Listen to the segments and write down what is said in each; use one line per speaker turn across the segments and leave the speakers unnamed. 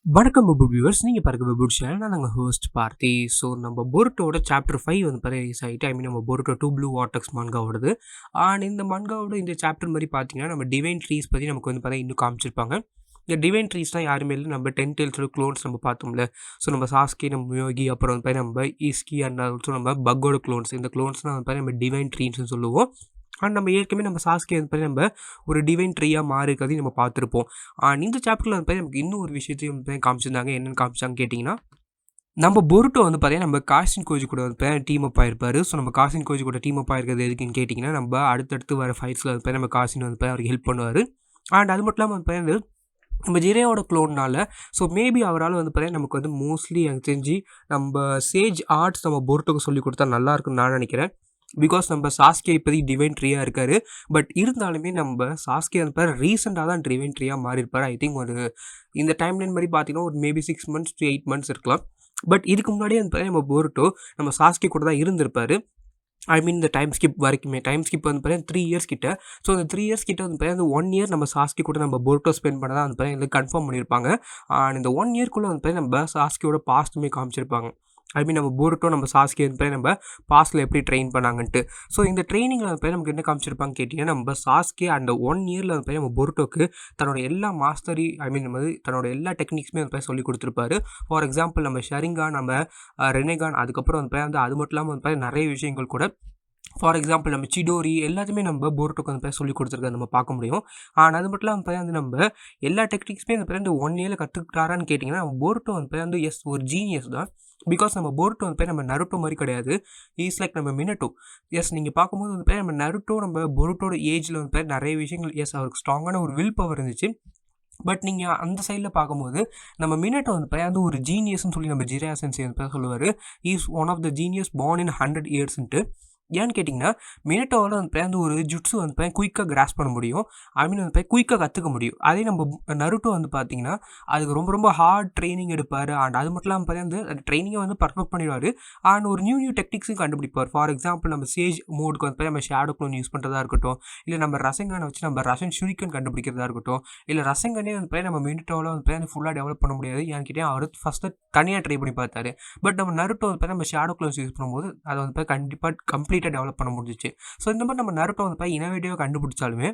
வணக்கம் web viewers. நீங்கள் பாருங்க வெப் சேனல். நான் நாங்கள் ஹோஸ்ட் பார்த்தி. ஸோ நம்ம பொருட்டோட சாப்டர் 5 வந்து பாரு ரிலீஸ் ஆகிட்டு நம்ம பொருட்டோ 2 ப்ளூ வாட்டர்ஸ் மன்காவோடது. அண்ட் இந்த மன்காவோட இந்த சாப்டர் மாதிரி பார்த்தீங்கன்னா நம்ம டிவைன் ட்ரீஸ் பற்றி நமக்கு வந்து பார்த்தா இன்னும் காமிச்சிருப்பாங்க. இந்த டிவைன் ட்ரீஸ்லாம் யாருமே இல்லை, நம்ம 10 டெயில்ஸோட க்ளோன்ஸ் நம்ம பார்த்தோம்ல. ஸோ நம்ம சாஸ்கி, நம்ம யோகி, அப்புறம் வந்து பாரு நம்ம ஈஸ்கி அண்ட் ஆல்சோ நம்ம பக்கோட க்ளோன்ஸ். இந்த க்ளோன்ஸ்லாம் வந்து பாரு நம்ம டிவைன் ட்ரீஸ்னு சொல்லுவோம். அண்ட் நம்ம ஏற்கனவே நம்ம சாஸ்கி வந்து பாரு நம்ம ஒரு டிவைன் ட்ரீயாக மாறி இருக்கிறதையும் நம்ம பார்த்துருப்போம். அண்ட் இந்த சாப்டரில் வந்து பாரு நமக்கு இன்னும் ஒரு விஷயத்தையும் வந்து காமிச்சிருந்தாங்க. என்னென்னு காமிச்சாங்க கேட்டிங்கன்னா, நம்ம பொருட்டோ வந்து பார்த்தீங்கன்னா நம்ம காசின் கோஜி கூட வந்து டீம் அப் ஆயிருப்பார். ஸோ நம்ம காசின் கோஜி கூட டீம் அப் ஆயிருக்கிறது எதுக்குன்னு கேட்டிங்கன்னா, நம்ம அடுத்தடுத்து வர ஃபைட்ஸில் வந்து நம்ம காசின் வந்து அவருக்கு ஹெல்ப் பண்ணுவார். அண்ட் அது மட்டும் இல்லாமல் வந்து நம்ம ஜிரேயோட க்ளோன்னால ஸோ மேபி அவரால் வந்து பார்த்தீங்கன்னா நமக்கு வந்து மோஸ்ட்லி எனக்கு தெரிஞ்சு நம்ம சேஜ் ஆர்ட்ஸ் நம்ம பொருட்டோக்கு சொல்லி கொடுத்தா நல்லாயிருக்குன்னு நான் நினைக்கிறேன். பிகாஸ் நம்ம சாஸ்கே இப்போதைக்கு டிவைன் ட்ரீயாக இருக்கார். பட் இருந்தாலுமே நம்ம சாஸ்கே வந்து ரீசெண்டாக தான் டிவைன் ட்ரீயாக மாறி இருப்பார். ஐ திங்க் ஒரு இந்த டைம்லைன் மாதிரி பார்த்தீங்கன்னா ஒரு மேபி 6 months to 8 months இருக்கலாம். பட் இதுக்கு முன்னாடியே வந்து நம்ம பொருட்டோ நம்ம சாஸ்கே கூட தான் இருந்திருப்பார். ஐ மீன் இந்த டைம் ஸ்கிப் வரைக்குமே. டைம் ஸ்கிப் வந்து பார்த்தீங்கன்னா 3 years கிட்ட. ஸோ அந்த 3 years கிட்ட வந்து பார்த்தீங்கன்னா 1 year நம்ம சாஸ்கி கூட நம்ம பொருட்டோ ஸ்பெண்ட் பண்ண தான் வந்து பார்த்தீங்கன்னா கன்ஃபார்ம் பண்ணியிருப்பாங்க. அண்ட் இந்த 1 yearக்குள்ளே வந்து பார்த்தீங்கன்னா நம்ம சாஸ்கியோட பாஸ்ட்டுமே காமிச்சிருப்பாங்க. ஐ மீன் நம்ம பொருட்டோ நம்ம சாஸ்கி வந்து நம்ம பாஸ்ட்டில் எப்படி ட்ரெயின் பண்ணாங்கன்ட்டு. ஸோ இந்த ட்ரைனிங்கில் வந்து நமக்கு என்ன காமிச்சிருப்பாங்க கேட்டிங்கன்னா, நம்ம சாஸ்கி அந்த 1 yearல வந்து நம்ம பொருட்டோக்கு தன்னோட எல்லா மாஸ்டரி ஐ மீன் நம்ம தன்னோட எல்லா டெக்னிக்ஸுமே வந்து சொல்லி கொடுத்துருப்பாரு. ஃபார் எக்ஸாம்பிள் நம்ம ஷரிங்கான், நம்ம ரெனேகான், அதுக்கப்புறம் வந்து அது மட்டும் இல்லாமல் வந்து நிறைய விஷயங்கள் கூட. ஃபார் எக்ஸாம்பிள் நம்ம சிடோரி எல்லாத்தையுமே நம்ம பொருட்டோக்கு வந்து சொல்லி கொடுத்துருக்கோம் நம்ம பார்க்க முடியும். ஆனால் அது மட்டும் இல்லாமல் வந்து நம்ம எல்லா டெக்னிக்ஸுமே வந்து 1 yearல கற்றுக்கிட்டாரான்னு கேட்டிங்கன்னா, நம்ம பொருட்டோ வந்து எஸ் ஒரு ஜீனியஸ் தான். பிகாஸ் நம்ம பொருட்டோ வந்து நம்ம நருட்டோ மாதிரி கிடையாது. இஸ் லைக் நம்ம மினட்டோ. எஸ் நீங்கள் பார்க்கும்போது வந்து நம்ம நருட்டோ நம்ம பொருட்டோட ஏஜில் வந்து நிறைய விஷயங்கள் எஸ் அவருக்கு ஸ்ட்ராங்கான ஒரு வில் பவர் இருந்துச்சு. பட் நீங்கள் அந்த சைடில் பார்க்கும்போது நம்ம மினட்டோ வந்து ஒரு ஜீனியஸ்ன்னு சொல்லி நம்ம ஜிரேயா சென்சே வந்து சொல்லுவார். Is one of the genius born in 100 yearsன்ட்டு. ஏன்னு கேட்டிங்கன்னா, மினட்டோவில் வந்து ஒரு ஜுட்ஸு வந்து குயிக்காக கிராஸ் பண்ண முடியும். ஐ மீன் வந்து குயிக்காக கற்றுக்க முடியும். அதே நம்ம நருட்டோ வந்து பார்த்திங்கன்னா அதுக்கு ரொம்ப ரொம்ப ஹார்ட் ட்ரைனிங் எடுப்பார். அண்ட் அது மட்டும் இல்லாமல் வந்து அந்த ட்ரைனிங்கை வந்து பர்ஃபெக்ட் பண்ணிடுவார். அண்ட் ஒரு நியூ டெக்னிக்ஸும் கண்டுபிடிப்பார். ஃபார் எக்ஸாம்பிள் நம்ம சேஜ் மோடுக்கு வந்து நம்ம ஷேடோ க்ளோன் யூஸ் பண்ணுறதா இருக்கட்டும், இல்லை நம்ம ரசங்கானை வச்சு நம்ம ரசன் ஷுரிக்கன் கண்டுபிடிக்கிறதா இருக்கட்டும், இல்லை ரசங்கனே வந்து நம்ம மினட்டோவில் வந்து ஃபுல்லாக டெவலப் பண்ண முடியாது. ஏன்னு கேட்டால் அவர் ஃபஸ்ட்டு தனியாக ட்ரை பண்ணி பார்த்தாரு. பட் நம்ம நருட்டோ வந்து நம்ம ஷேடோ க்ளோன்ஸ் யூஸ் பண்ணும்போது அதை வந்து கண்டிப்பாக கம்ப்ளீட்டாக டெவலப் பண்ண முடிஞ்சிச்சு. ஸோ இந்த மாதிரி நம்ம நருட்டோ வந்து இனோவேட்டிவாக கண்டுபிடிச்சாலுமே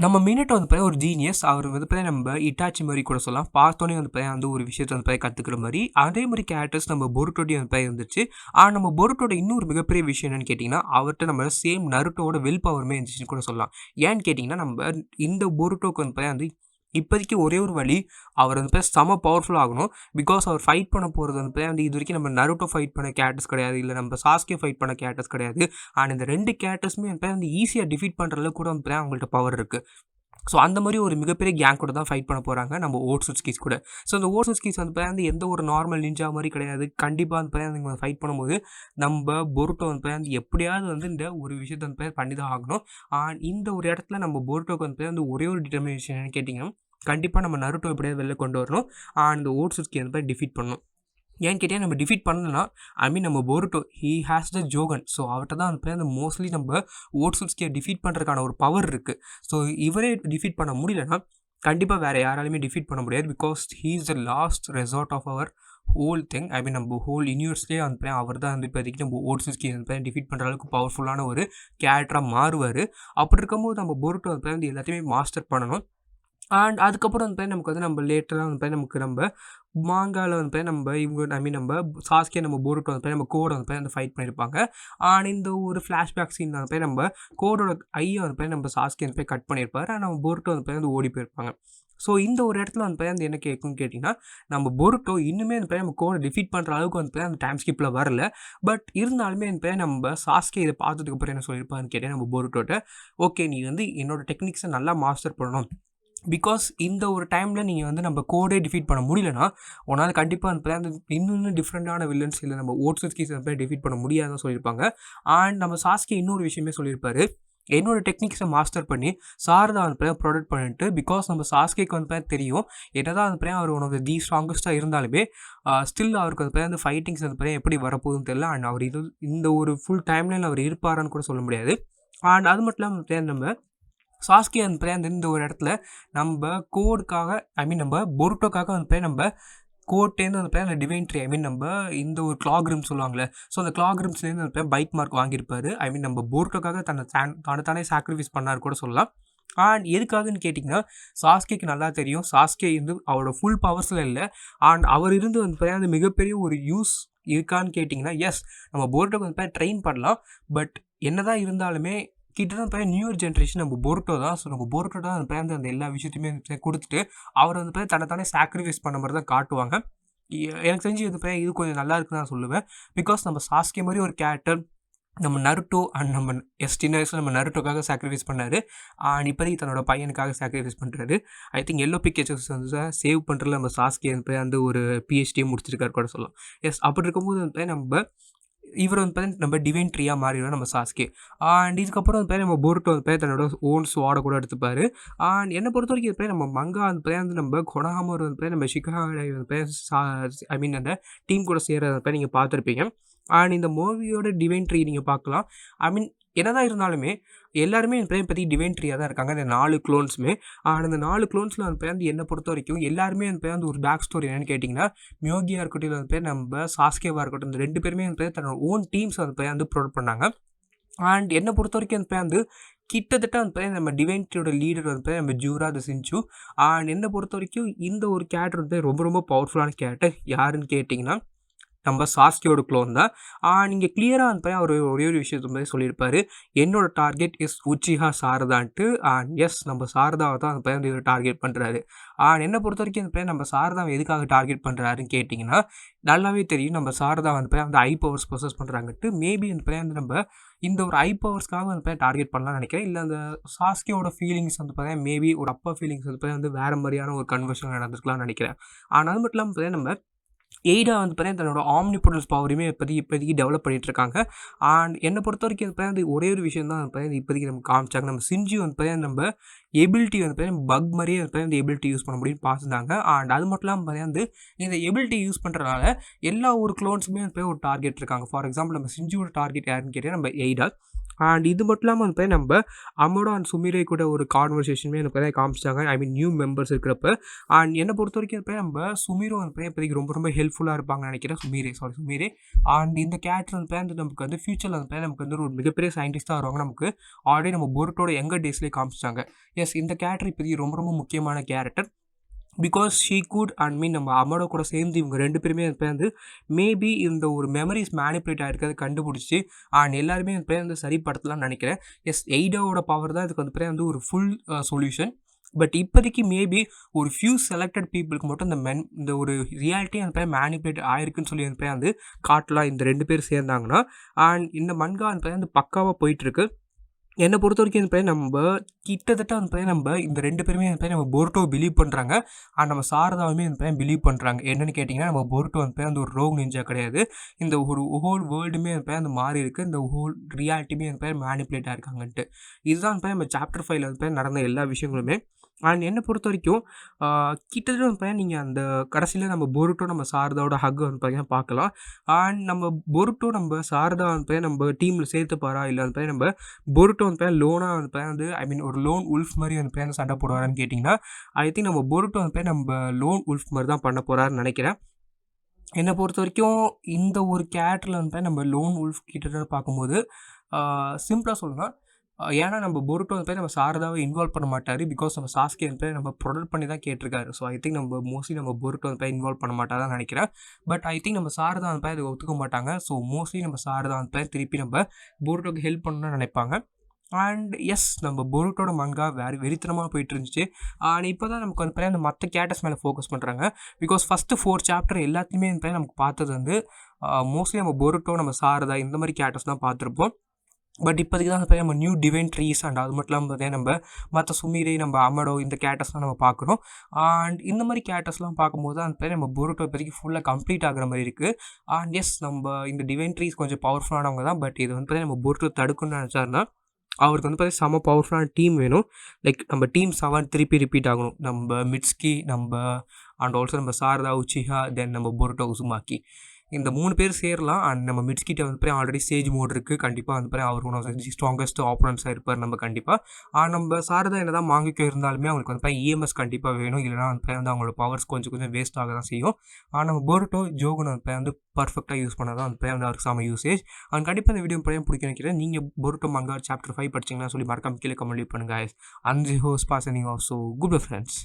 நம்ம மினட்டோ வந்து ஒரு ஜீனியஸ். அவர் வந்து நம்ம இட்டாச்சி மாதிரி கூட சொல்லலாம். பார்த்தோன்னே வந்து ஒரு விஷயத்தை வந்து கற்றுக்கிற மாதிரி அதே மாதிரி கேரக்டர்ஸ் நம்ம பொருட்டோடையும் வந்து இருந்துச்சு. ஆனால் நம்ம பொருட்டோட இன்னொரு மிகப்பெரிய விஷயம் என்னன்னு கேட்டிங்கன்னா, அவர்கிட்ட நம்ம சேம் நருட்டோட வில் பவருமே இருந்துச்சுன்னு கூட சொல்லலாம். ஏன்னு கேட்டிங்கன்னா, நம்ம இந்த பொருட்டோக்கு வந்து இப்போதைக்கு ஒரே ஒரு வழி, அவர் வந்து செம பவர்ஃபுல் ஆகணும். பிகாஸ் அவர் ஃபைட் பண்ண போகிறது வந்து இது வரைக்கும் நம்ம நருட்டோ ஃபைட் பண்ண கேரக்டர்ஸ் கிடையாது, இல்லை நம்ம சாஸ்கே ஃபைட் பண்ண கேரக்டர்ஸ் கிடையாது. ஆனால் இந்த 2 கேரக்டர்ஸுமே வந்து ஈஸியாக டிஃபீட் பண்ணுற அளவுக்கு கூட வந்து அவங்கள்ட்ட பவர் இருக்குது. ஸோ அந்த மாதிரி ஒரு மிகப்பெரிய கேங் கூட தான் ஃபைட் பண்ண போகிறாங்க நம்ம ஓட்சுட்ஸ்கிஸ் கூட. ஸோ அந்த ஓட்சுட்ஸ்கிஸ் வந்து எந்த ஒரு நார்மல் நிஞ்சா மாதிரி கிடையாது. கண்டிப்பாக வந்து ஃபைட் பண்ணும்போது நம்ம பொருட்டோ வந்து எப்படியாவது வந்து இந்த ஒரு விஷயத்தை வந்து பண்ணி தான் ஆகணும். இந்த ஒரு இடத்துல நம்ம பொருட்டோக்கு வந்து ஒரே ஒரு டிட்டர்மினேஷன் என்னன்னு கேட்டிங்கன்னா, கண்டிப்பாக நம்ம நருட்டோ எப்படியாவது வெளில கொண்டு வரணும். அந்த ஓட்சுட்ஸ்கி வந்து டிஃபீட் பண்ணணும். ஏன்னு கேட்டால் நம்ம டிஃபீட் பண்ணலன்னா ஐ மீன் நம்ம Boruto he has the Jogan. So அவர்கிட்ட தான் அந்த மோஸ்ட்லி நம்ம ஓட்சுட்ஸ்கியை டிஃபீட் பண்ணுறதுக்கான ஒரு பவர் இருக்குது. ஸோ இவரே டிஃபீட் பண்ண முடியலன்னா கண்டிப்பாக வேறு யாராலுமே டிஃபீட் பண்ண முடியாது. Because he is the last resort of our whole thing. I mean நம்ம ஹோல் யூனிவர்ஸ்லேயே அவர் தான் இப்போதைக்கு நம்ம ஓட்சுட்ஸ்கி டிஃபீட் பண்ணுற அளவுக்கு பவர்ஃபுல்லான ஒரு கேரக்டராக மாறுவார். அப்படி இருக்கும்போது நம்ம பொருட்டோ வந்து எல்லாத்தையுமே மாஸ்டர் பண்ணணும். அண்ட் அதுக்கப்புறம் நமக்கு நம்ம லேட்டராக நமக்கு நம்ம மாங்காவில் நம்ம இவங்க ஐ மீன் நம்ம சாஸ்கே நம்ம பொருட்டோ நம்ம கோடை அந்த ஃபைட் பண்ணியிருப்பாங்க. அண்ட் இந்த ஒரு ஃப்ளாஷ்பேக் சீன் நம்ம கோடோட ஐயை நம்ம சாஸ்கே கட் பண்ணியிருப்பார். அண்ட் நம்ம பொருட்டோ வந்து ஓடி போயிருப்பாங்க. ஸோ இந்த ஒரு இடத்துல வந்து என்ன கேட்குன்னு கேட்டிங்கன்னா, நம்ம பொருட்டோ இன்னுமே நம்ம கோடை டிஃபீட் பண்ணுற அளவுக்கு அந்த டைம் ஸ்கிப்பில் வரல. பட் இருந்தாலுமே நம்ம சாஸ்கே இதை பார்த்ததுக்கு அப்புறம் என்ன சொல்லியிருப்பான்னு கேட்டேன் நம்ம பொருட்டோட்ட, ஓகே நீ வந்து என்னோட டெக்னிக்ஸை நல்லா மாஸ்டர் பண்ணணும். பிகாஸ் இந்த ஒரு டைமில் நீங்கள் வந்து நம்ம கோடே டிஃபீட் பண்ண முடியலன்னா உன்னால் கண்டிப்பாக அந்த இன்னும் டிஃப்ரெண்ட்டான வில்லன்ஸ் இல்லை நம்ம ஓட்சுட்ஸ்கிஸ் டிஃபீட் பண்ண முடியாதுன்னு சொல்லியிருப்பாங்க. அண்ட் நம்ம சாஸ்கே இன்னொரு விஷயமே சொல்லியிருப்பாரு, என்னோட டெக்னிக்ஸை மாஸ்டர் பண்ணி சாரதா ப்ரொடக்ட் பண்ணிட்டு. பிகாஸ் நம்ம சாஸ்கேக்கு தெரியும் என்னதான் அவர் ஒன் ஆஃப் தி ஸ்ட்ராங்கஸ்ட்டாக இருந்தாலுமே ஸ்டில் அவருக்கு அந்த ஃபைட்டிங்ஸ் எப்படி வரப்போகுதுன்னு தெரியல. அண்ட் அவர் இந்த ஒரு ஃபுல் டைம்லைன் அவர் இருப்பாரான்னு கூட சொல்ல முடியாது. அண்ட் அது மட்டும் இல்லாமல் நம்ம சாஸ்கே வந்து பார்த்தீங்கன்னா இந்த ஒரு இடத்துல நம்ம கோடுக்காக நம்ம பொருட்டோக்காக வந்து பார்த்தீங்கன்னா நம்ம கோட்டேருந்து வந்து பார்த்தீங்கன்னா டிவைன் ட்ரீ நம்ம இந்த ஒரு கிளாக் ரிம் சொல்லுவாங்களே, ஸோ அந்த கிளாக் ரிம்ஸ்லேருந்து வந்து பைட் மார்க் வாங்கியிருப்பாரு. நம்ம பொருட்டோக்காக தானே சாக்ரிஃபைஸ் பண்ணார் கூட சொல்லலாம். அண்ட் எதுக்காகன்னு கேட்டிங்கன்னா, சாஸ்கேக்கு நல்லா தெரியும். சாஸ்கே வந்து அவரோட ஃபுல் பவர்ஸில் இல்லை. அண்ட் அவர் இருந்து வந்து பார்த்தீங்கன்னா மிகப்பெரிய ஒரு யூஸ் இருக்கான்னு கேட்டிங்கன்னா, எஸ் நம்ம போருட்டோக்கு வந்து ட்ரெயின் பண்ணலாம். பட் என்னதான் இருந்தாலுமே கிட்டத்தட்ட நியூ ஜென்ரேஷன் நம்ம போருட்டோ தான். ஸோ நம்ம போருட்டோ தான் வந்து அந்த எல்லா விஷயத்தையுமே கொடுத்துட்டு அவர் வந்து தன்னைத்தானே சாக்ரிஃபைஸ் பண்ண மாதிரி தான் காட்டுவாங்க. எனக்கு தெரிஞ்சு இது கொஞ்சம் நல்லா இருக்குன்னு நான் சொல்லுவேன். பிகாஸ் நம்ம சாஸ்கே மாதிரி ஒரு கேரக்டர் நம்ம நருட்டோ அண்ட் நம்ம சின்ன வயசில் நம்ம நருட்டோக்காக சாக்ரிஃபைஸ் பண்ணார். அண்ட் இப்போதைக்கு தன்னோட பையனுக்காக சாக்ரிஃபைஸ் பண்ணுறாரு. ஐ திங்க் எல்லோ பிக்கேச்சஸ் வந்து சேவ் பண்ணுறதுல நம்ம சாஸ்கே வந்து ஒரு பிஹெச்டியை முடிச்சிருக்காரு கூட சொல்லலாம். எஸ் அப்படி இருக்கும்போது வந்து நம்ம இவர் வந்து நம்ம டிவைன் ட்ரீயாக மாறிடுவோம் நம்ம சாஸ்கே. அண்ட் இதுக்கப்புறம் வந்து நம்ம போருட்டோ வந்து தன்னோட ஓன் ஸ்வாடை கூட எடுத்துப்பார். அண்ட் என்னை பொறுத்த வரைக்கும் இது நம்ம மங்கா வந்து நம்ம கொனஹாமர் வந்து நம்ம ஷிகாகை வந்து அந்த டீம் கூட சேர்றத நீங்கள் பார்த்துருப்பீங்க. அண்ட் இந்த மூவியோட டிவைன் ட்ரீ நீங்கள் பார்க்கலாம். என்னதான் இருந்தாலுமே எல்லாருமே இப்போதைக்கு டிவைன் ட்ரீயாக தான் இருக்காங்க. இந்த 4 க்ளோன்ஸுமே. அந்த 4 க்ளோன்ஸில் வந்து என்னை பொறுத்த வரைக்கும் எல்லாருமே வந்து ஒரு பேக் ஸ்டோரி என்னென்னு கேட்டிங்கன்னா, மியோகியாக இருக்கட்டும் இல்லை வந்து நம்ம சாஸ்கேவாக இருக்கட்டும், இந்த 2 பேருமே தன்னோட ஓன் டீம்ஸ் வந்து ப்ரொவைட் பண்ணாங்க. அண்ட் என்னை பொறுத்த வரைக்கும் வந்து கிட்டத்தட்ட வந்து நம்ம டிவைன் ட்ரீயோட லீடர் வந்து நம்ம ஜூரா த சின்சு. அண்ட் என்னை பொறுத்த வரைக்கும் இந்த ஒரு கேரக்டர் வந்து ரொம்ப ரொம்ப பவர்ஃபுல்லான கேரக்டர். யாருன்னு கேட்டிங்கன்னா நம்ம சாஸ்கேயோட க்ளோன் தான். நீங்கள் கிளியராக வந்து அவர் ஒரே ஒரு விஷயத்த மாதிரி சொல்லியிருப்பார். என்னோட டார்கெட் இஸ் உச்சிஹா சாரதான்ட்டு. எஸ் நம்ம சாரதாவை தான் அந்த இவர் டார்கெட் பண்ணுறாரு. என்னை பொறுத்த வரைக்கும் இந்த நம்ம சாரதாவை எதுக்காக டார்கெட் பண்ணுறாருன்னு கேட்டிங்கன்னா, நல்லாவே தெரியும் நம்ம சாரதா வந்து அந்த ஐ பவர்ஸ் ப்ரொசஸ் பண்ணுறாங்கட்டு. மேபி வந்து நம்ம இந்த ஒரு ஐ பவர்ஸ்க்காக வந்து டார்கெட் பண்ணலாம்னு நினைக்கிறேன். இல்லை அந்த சாஸ்கேயோட ஃபீலிங்ஸ் வந்து பார்த்தீங்கன்னா மேபி ஒரு அப்பா ஃபீலிங்ஸ் வந்து வேறு மாதிரியான ஒரு கன்வர்ஷன் நடந்துருக்கலாம்னு நினைக்கிறேன். அது மட்டும் இல்லாமல் நம்ம எய்டா வந்து பார்த்தீங்கன்னா தன்னோட ஆம்னிபொட்டன்ஸ் பவரையுமே இப்போதைக்கு டெவலப் பண்ணிகிட்ருக்காங்க. அண்ட் என்னை பொறுத்த வரைக்கும் வந்து ஒரே ஒரு விஷயம் தான் வந்து இப்போதைக்கு நமக்கு காமிச்சாங்க. நம்ம சின்ஜி வந்து பார்த்தீங்கன்னா நம்ம எபிலிட்டி வந்து பார்த்தீங்கன்னா பக் மாதிரியே வந்து இந்த எபிலிட்டி யூஸ் பண்ண முடியும்னு பார்த்துருந்தாங்க. அண்ட் அது மட்டும் இல்லாமல் பார்த்தீங்கன்னா இந்த எபிலிட்டி யூஸ் பண்ணுறதுனால எல்லா ஒரு க்ளோன்ஸுமே வந்து ஒரு டார்கெட் இருக்காங்க. ஃபார் எக்ஸாம்பிள் நம்ம சின்ஜியோட டார்கெட் யாருன்னு கேட்டால் நம்ம எய்டா. அண்ட் இது மட்டும் இல்லாமல் வந்து நம்ம அமோடோ அண்ட் சுமிரே கூட ஒரு கான்வர்சேஷனுமே எனக்கு காமிச்சாங்க. நியூ மெம்பர்ஸ் இருக்கிறப்ப. அண்ட் என்னை பொறுத்த வரைக்கும் நம்ம சுமிரோ வந்து இப்போதைக்கு ரொம்ப ரொம்ப ஹெல்ப்ஃபுல்லாக இருப்பாங்கன்னு நினைக்கிறேன். சுமிரே. அண்ட் இந்த கேரக்டர் வந்து நமக்கு வந்து ஃபியூச்சரில் வந்து நமக்கு வந்து ஒரு மிகப்பெரிய சயின்டிஸ்ட்டாக வருவாங்க. நமக்கு ஆல்ரெடி நம்ம போருட்டோட யங்கர் டேஸ்லேயே காமிச்சாங்க. எஸ் இந்த கேரக்டர் இப்போதைக்கு ரொம்ப ரொம்ப முக்கியமான கேரக்டர். பிகாஸ் ஷீ குட் நம்ம அமோடோ கூட சேர்ந்து இவங்க 2 பேருமே வந்து மேபி இந்த ஒரு மெமரிஸ் மேனிப்புலேட் ஆகிருக்கிறத கண்டுபிடிச்சி எல்லாருமே வந்து சரிப்படுத்தலாம்னு நினைக்கிறேன். எஸ் எய்டாவோட பவர் தான் இதுக்கு வந்து ஒரு ஃபுல் சொல்யூஷன். பட் இப்போதைக்கு மேபி ஒரு ஃபியூ செலக்டட் பீப்புளுக்கு மட்டும் இந்த ஒரு ரியாலிட்டி அந்த மேனிப்புலேட் ஆயிருக்குன்னு சொல்லி வந்து காட்டலாம் இந்த 2 பேர் சேர்ந்தாங்கன்னா. அண்ட் இந்த மன்கா வந்து பக்காவாக போயிட்டுருக்கு. என்னை பொறுத்த வரைக்கும் நம்ம கிட்டத்தட்ட வந்து நம்ம இந்த 2 பேருமே நம்ம போருட்டோ பிலீவ் பண்ணுறாங்க. நம்ம சாரதாவுமே பிலீவ் பண்ணுறாங்க. என்னென்னு கேட்டிங்கன்னா நம்ம போருட்டோ வந்து ஒரு ரோக் நிஞ்சா கிடையாது. இந்த ஒரு ஹோல் வேர்ல்டுமே அந்த மாறி இருக்குது. இந்த ஹோல் ரியாலிட்டியுமே மேனிப்புலேட் ஆகிருக்காங்கன்ட்டு. இதுதான் நம்ம சாப்டர் 5 நடந்த எல்லா விஷயங்களுமே. அண்ட் என்னை பொறுத்த வரைக்கும் கிட்டத்தட்ட நீங்கள் அந்த கடைசியில் நம்ம போருட்டோ நம்ம சாரதாவோட ஹக் வந்து பார்த்தீங்கன்னா பார்க்கலாம். அண்ட் நம்ம போருட்டோ நம்ம சாரதா வந்து நம்ம டீமில் சேர்த்துப்பாரா இல்லை வந்து நம்ம போருட்டோ வந்து லோனாக வந்து ஒரு லோன் உல்ஃப் மாதிரி வந்து சண்டை போடுவாரான்னு கேட்டிங்கன்னா ஐ திங்க் நம்ம போருட்டோ வந்து நம்ம லோன் உல்ஃப் மாதிரி தான் பண்ண போகிறாருன்னு நினைக்கிறேன். என்னை பொறுத்த வரைக்கும் இந்த ஒரு கேரக்டரில் வந்து நம்ம லோன் உல்ஃப் கிட்ட பார்க்கும்போது சிம்பிளாக சொல்லலாம். ஏன்னா நம்ம போருட்டோ வந்து நம்ம சாரதாவை இன்வால்வ் பண்ண மாட்டார். பிகாஸ் நம்ம சாஸ்கே வந்து நம்ம ப்ரொடக்ட் பண்ணி தான் கேட்டிருக்காரு. ஸோ ஐ திங்க் நம்ம மோஸ்ட்லி நம்ம போருட்டோ வந்து இன்வால்வ் பண்ண மாட்டாதான் நினைக்கிறேன். பட் ஐ திங்க் நம்ம சாரதா வந்து அதை ஒத்துக்க மாட்டாங்க. ஸோ மோஸ்ட்லி நம்ம சாரதா வந்து திருப்பி நம்ம போருட்டோக்கு ஹெல்ப் பண்ணணும்னு நினைப்பாங்க. அண்ட் எஸ் நம்ம போருட்டோட மங்கா வேறு வெறித்தனமாக போயிட்டு இருந்துச்சு. அண்ட் இப்போ தான் நமக்கு வந்து அந்த மற்ற கேரக்டர்ஸ் மேலே ஃபோக்கஸ் பண்ணுறாங்க. பிகாஸ் ஃபஸ்ட்டு 4 சாப்டர் எல்லாத்தையுமே வந்து நமக்கு பார்த்தது வந்து மோஸ்ட்லி நம்ம போருட்டோ நம்ம சாரதா இந்த மாதிரி கேரக்டர்ஸ் தான் பார்த்துருப்போம். பட் இப்போதைக்கு தான் நம்ம நியூ டிவைன் ட்ரீஸ் அண்ட் அது மட்டும் இல்லாமல் பார்த்தீங்கன்னா நம்ம மற்ற சுமிரே நம்ம அமடோ இந்த கேரக்டர்ஸ்லாம் நம்ம பார்க்குறோம். அண்ட் இந்த மாதிரி கேரக்டர்ஸ்லாம் பார்க்கும்போது அந்த நம்ம போருட்டோ இப்போதைக்கு ஃபுல்லாக கம்ப்ளீட் ஆகிற மாதிரி இருக்குது. அண்ட் எஸ் நம்ம இந்த டிவைன் ட்ரீஸ் கொஞ்சம் பவர்ஃபுல்லானவங்க தான். பட் இது வந்து நம்ம போருட்டோ தடுக்கணும்னு நினச்சாருன்னா அவருக்கு வந்து பார்த்தீங்கன்னா செம்ம பவர்ஃபுல்லான டீம் வேணும். லைக் நம்ம டீம் 7 திருப்பி ரிப்பீட் ஆகணும். நம்ம மிட்ஸ்கி நம்ம அண்ட் ஆல்சோ நம்ம சாரதா உச்சிஹா தென் நம்ம போருட்டோ உசுமாக்கி இந்த 3 பேர் சேரலாம். அண்ட் நம்ம மிட்ஸ் கிட்ட வந்து பார்த்தீங்கன்னா ஆல்ரெடி சேஜ் மோட் இருக்குது. கண்டிப்பாக வந்து பார்த்தீங்கன்னா அவர் ஒன் ஆஃப் தி ஸ்ட்ராங்கஸ்ட் ஆப்போனன்ஸாக இருப்பார் நம்ம கண்டிப்பாக. நம்ம சாரதா என்னதான் மாங்கிக்கோ இருந்தாலுமே அவங்களுக்கு வந்து பார்த்தீங்கன்னா இஎம்எஸ் கண்டிப்பாக வேணும். இல்லைனா வந்து பார்த்தீங்கன்னா அவங்களோட பவர்ஸ் கொஞ்சம் வேஸ்ட் ஆக தான் செய்யும். நம்ம போருட்டோ ஜோகுனை வந்து பர்ஃபெக்டாக யூஸ் பண்ணால் தான் வந்து அவருக்கு சாம யூசேஜ். அண்ட் கண்டிப்பாக இந்த வீடியோ பிடிக்கும் நினைக்கிறேன். நீங்கள் போருட்டோ மங்கா சாப்டர் 5 படிச்சிங்கன்னா சொல்லி மறக்காம கீழே கமெண்ட் பண்ணுங்க. And who's passing off so good friends.